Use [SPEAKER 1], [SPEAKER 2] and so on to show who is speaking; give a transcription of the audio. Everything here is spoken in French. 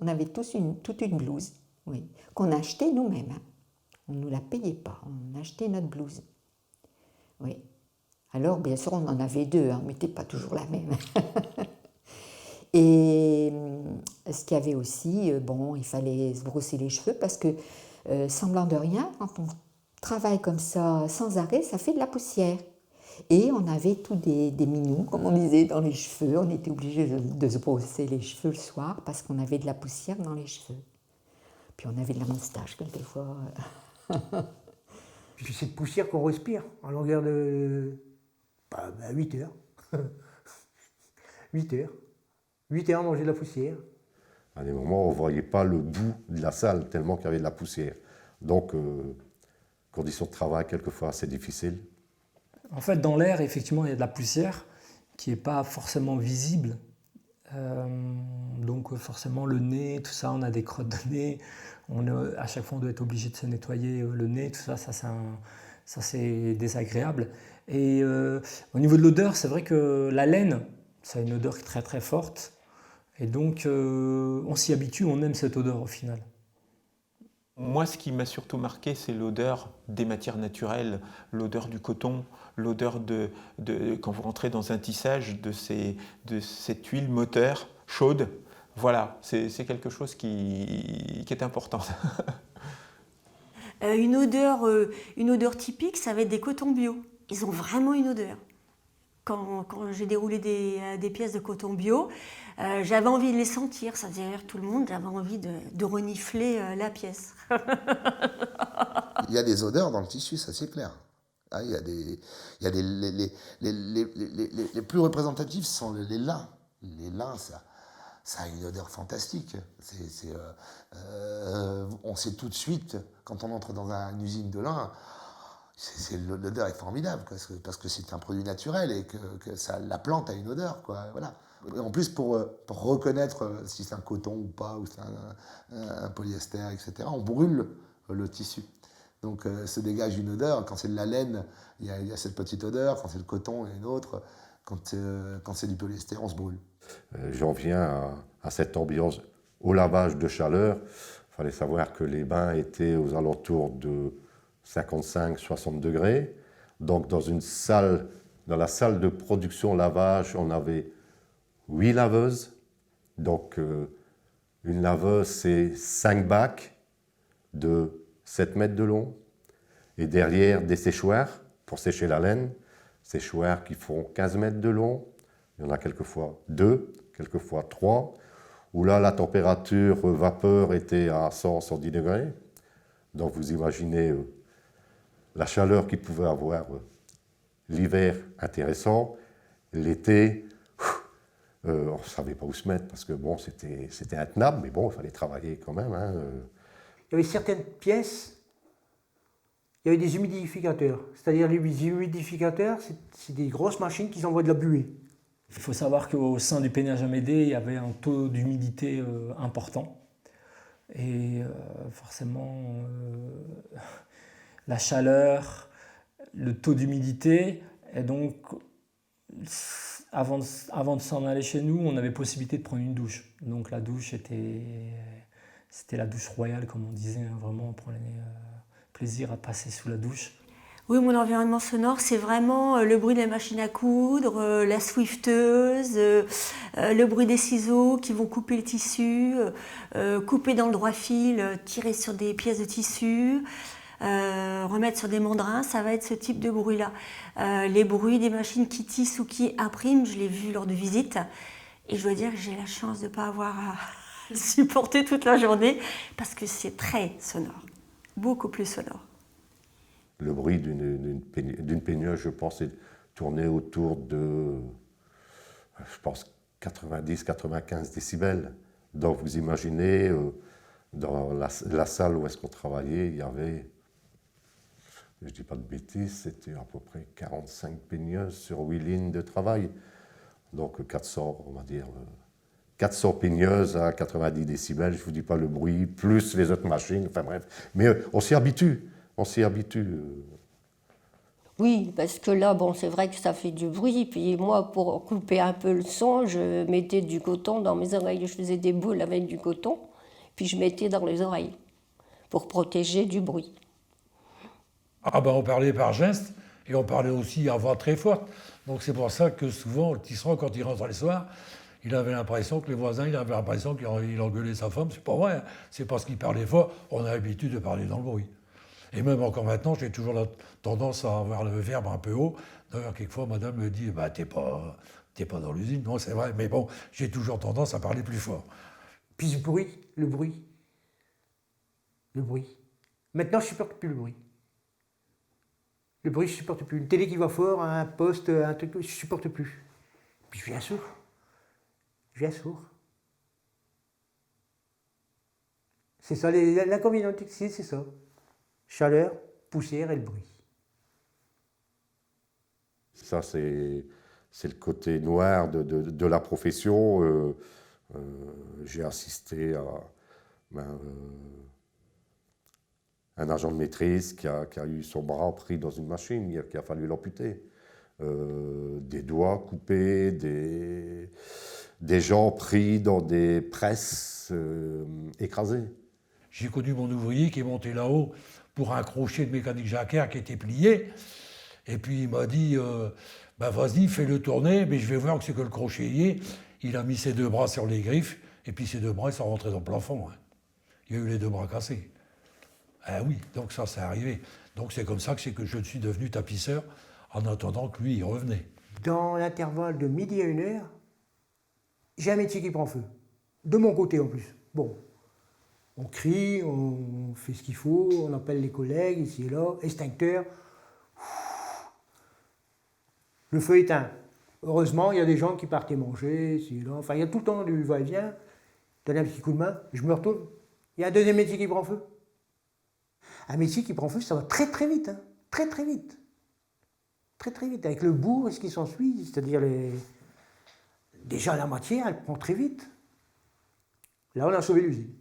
[SPEAKER 1] On avait tous toute une blouse, oui, qu'on achetait nous-mêmes. Hein. On ne nous la payait pas, on achetait notre blouse. Oui. Alors, bien sûr, on en avait deux, hein, mais c'était pas toujours la même. Et ce qu'il y avait aussi, bon, il fallait se brosser les cheveux parce que, semblant de rien, quand on travaille comme ça sans arrêt, ça fait de la poussière. Et on avait tous des minous, comme on disait, dans les cheveux. On était obligé de se brosser les cheveux le soir parce qu'on avait de la poussière dans les cheveux. Puis on avait de la moustache quelquefois.
[SPEAKER 2] Puis cette poussière qu'on respire en longueur de 8 heures. 8 heures. 8 heures à manger de la poussière.
[SPEAKER 3] À des moments, on ne voyait pas le bout de la salle tellement qu'il y avait de la poussière. Donc, conditions de travail quelquefois assez difficiles.
[SPEAKER 4] En fait, dans l'air, effectivement, il y a de la poussière qui n'est pas forcément visible. Donc forcément, le nez, tout ça, on a des crottes de nez. À chaque fois, on doit être obligé de se nettoyer le nez, tout ça, ça c'est désagréable. Et au niveau de l'odeur, c'est vrai que la laine, ça a une odeur très très forte. Et donc, on s'y habitue, on aime cette odeur au final.
[SPEAKER 5] Moi, ce qui m'a surtout marqué, c'est l'odeur des matières naturelles, l'odeur du coton, l'odeur quand vous rentrez dans un tissage de cette huile moteur chaude. Voilà, c'est quelque chose qui est important.
[SPEAKER 6] Une odeur typique, ça va être des cotons bio. Ils ont vraiment une odeur. Quand j'ai déroulé des pièces de coton bio, j'avais envie de les sentir, ça faisait rire tout le monde, j'avais envie de renifler la pièce.
[SPEAKER 7] Il y a des odeurs dans le tissu, ça c'est clair. Ah, les plus représentatifs sont les lins. Les lins, ça a une odeur fantastique. On sait tout de suite, quand on entre dans une usine de lin, l'odeur est formidable, parce que c'est un produit naturel et que la plante a une odeur, quoi, voilà. Et en plus, pour reconnaître si c'est un coton ou pas, ou c'est un polyester, etc., on brûle le tissu. Donc se dégage une odeur. Quand c'est de la laine, il y a cette petite odeur. Quand c'est le coton, il y a une autre. Quand c'est du polyester, on se brûle.
[SPEAKER 3] J'en viens à cette ambiance au lavage de chaleur. Il fallait savoir que les bains étaient aux alentours de 55-60 degrés. Donc dans la salle de production lavage, on avait 8 laveuses. Donc une laveuse, c'est 5 bacs de 7 mètres de long. Et derrière, des séchoirs pour sécher la laine. Séchoirs qui font 15 mètres de long. Il y en a quelquefois 2, quelquefois 3. Où là, la température vapeur était à 100-110 degrés. Donc vous imaginez la chaleur qu'il pouvait avoir l'hiver intéressant, l'été, on ne savait pas où se mettre parce que bon, c'était intenable, mais bon, il fallait travailler quand même. Hein.
[SPEAKER 2] Il y avait certaines pièces, il y avait des humidificateurs. C'est-à-dire les humidificateurs, c'est des grosses machines qui envoient de la buée.
[SPEAKER 4] Il faut savoir qu'au sein du peignage Amédée, il y avait un taux d'humidité important. Et forcément, la chaleur, le taux d'humidité, et donc avant de s'en aller chez nous, on avait possibilité de prendre une douche. Donc la douche c'était la douche royale, comme on disait, hein, vraiment on prenait plaisir à passer sous la douche.
[SPEAKER 6] Oui, mon environnement sonore, c'est vraiment le bruit des machines à coudre, la swifteuse, le bruit des ciseaux qui vont couper le tissu, couper dans le droit fil, tirer sur des pièces de tissu, remettre sur des mandrins, ça va être ce type de bruit-là. Les bruits des machines qui tissent ou qui impriment, je l'ai vu lors de visites, et je dois dire que j'ai la chance de ne pas avoir à le supporter toute la journée, parce que c'est très sonore, beaucoup plus sonore.
[SPEAKER 3] Le bruit d'une peigneuse, je pense, est tourné autour de, je pense, 90-95 décibels. Donc vous imaginez, dans la salle où est-ce qu'on travaillait, il y avait, je ne dis pas de bêtises, c'était à peu près 45 peigneuses sur 8 lignes de travail. Donc 400, on va dire, 400 peigneuses à 90 décibels, je ne vous dis pas le bruit, plus les autres machines, enfin bref. Mais on s'y habitue. On s'y habitue.
[SPEAKER 8] Oui, parce que là, bon, c'est vrai que ça fait du bruit. Puis moi, pour couper un peu le son, je mettais du coton dans mes oreilles. Je faisais des boules avec du coton, puis je mettais dans les oreilles pour protéger du bruit.
[SPEAKER 9] Ah ben on parlait par geste et on parlait aussi à voix très forte. Donc c'est pour ça que souvent le tisserand, quand il rentrait le soir, il avait l'impression que les voisins, il avait l'impression qu'il engueulait sa femme. C'est pas vrai, hein. C'est parce qu'il parlait fort. On a l'habitude de parler dans le bruit. Et même encore maintenant, j'ai toujours la tendance à avoir le verbe un peu haut. D'ailleurs, quelquefois, madame me dit, bah, t'es pas dans l'usine. Non, c'est vrai, mais bon, j'ai toujours tendance à parler plus fort.
[SPEAKER 2] Puis le bruit. Le bruit. Maintenant, je supporte plus le bruit. Le bruit, je supporte plus. Une télé qui va fort, un poste, un truc, je supporte plus. Puis je viens sourd. C'est ça, l'inconvénient, c'est ça. Chaleur, poussière et le bruit.
[SPEAKER 3] Ça, c'est le côté noir de la profession. J'ai assisté à un agent de maîtrise qui a eu son bras pris dans une machine, qui a fallu l'amputer. Des doigts coupés, des gens pris dans des presses écrasées.
[SPEAKER 9] J'ai connu mon ouvrier qui est monté là-haut pour un crochet de mécanique jacquard qui était plié. Et puis il m'a dit, bah vas-y, fais-le tourner, mais je vais voir que c'est que le crochet y est. Il a mis ses deux bras sur les griffes, et puis ses deux bras ils sont rentrés dans le plafond. Hein. Il a eu les deux bras cassés. Ah oui, donc ça, c'est arrivé. Donc c'est comme ça que je suis devenu tapisseur, en attendant que lui, il revenait.
[SPEAKER 2] Dans l'intervalle de midi à 1h, j'ai un métier qui prend feu. De mon côté en plus. Bon, on crie, on fait ce qu'il faut, on appelle les collègues, ici et là, extincteur. Le feu éteint. Heureusement, il y a des gens qui partaient manger, ici et là. Enfin, il y a tout le temps du va-et-vient. Donne un petit coup de main, je me retourne. Il y a un deuxième métier qui prend feu. Un métier qui prend feu, ça va très très vite. Hein. Très très vite. Très très vite. Avec le bourg et ce qui s'ensuit, c'est-à-dire déjà la matière, elle prend très vite. Là, on a sauvé l'usine.